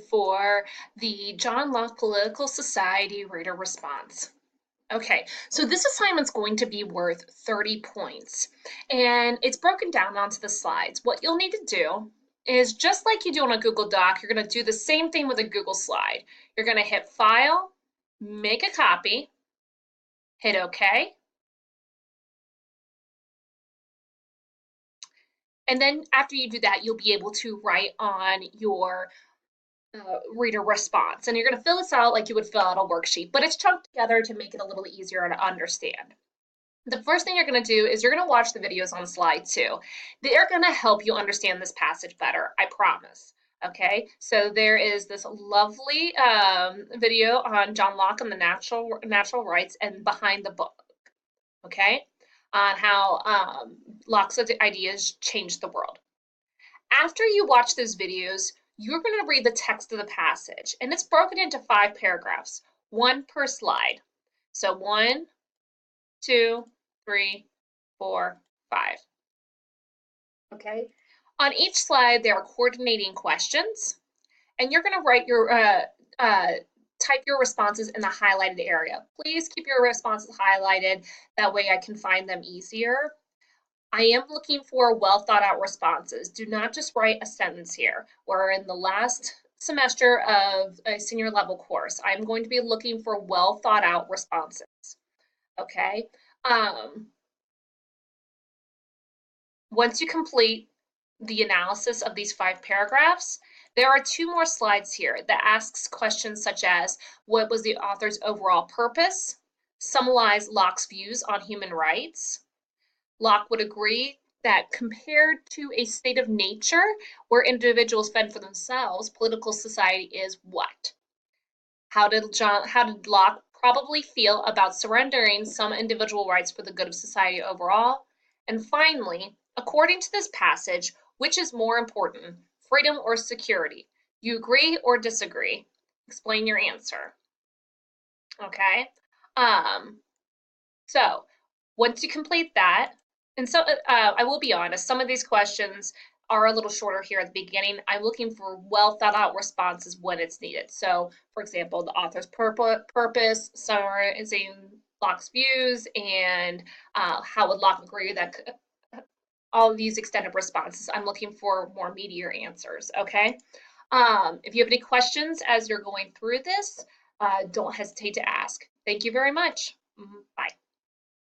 for the John Locke Political Society Reader Response. Okay, so this assignment's going to be worth 30 points, and it's broken down onto the slides. What you'll need to do is, just like you do on a Google Doc, you're going to do the same thing with a Google slide. You're going to hit File, make a copy, hit OK, and then after you do that, you'll be able to write on your reader response. And you're going to fill this out like you would fill out a worksheet, but it's chunked together to make it a little easier to understand. The first thing you're going to do is you're going to watch the videos on slide 2. They're going to help you understand this passage better, I promise. Okay, so there is this lovely video on John Locke and the natural rights and behind the book. Okay, on how Locke's ideas changed the world. After you watch those videos, you're going to read the text of the passage, and it's broken into 5 paragraphs, 1 per slide. So 1, 2, 3, 4, 5. Okay. On each slide, there are coordinating questions, and you're going to write your type your responses in the highlighted area. Please keep your responses highlighted. That way I can find them easier. I am looking for well thought out responses. Do not just write a sentence here. We're in the last semester of a senior level course. I'm going to be looking for well thought out responses. Okay. Once you complete the analysis of these 5 paragraphs, there are 2 more slides here that asks questions such as, what was the author's overall purpose? Summarize Locke's views on human rights. Locke would agree that compared to a state of nature where individuals fend for themselves, political society is what? How did Locke probably feel about surrendering some individual rights for the good of society overall? And finally, according to this passage, which is more important, freedom or security? You agree or disagree? Explain your answer. Okay. So once you complete that, and so I will be honest, some of these questions are a little shorter here at the beginning. I'm looking for well thought out responses when it's needed. So, for example, the author's purpose, summarizing Locke's views, and how would Locke agree that all of these extended responses. I'm looking for more meatier answers, okay? If you have any questions as you're going through this, don't hesitate to ask. Thank you very much. Bye.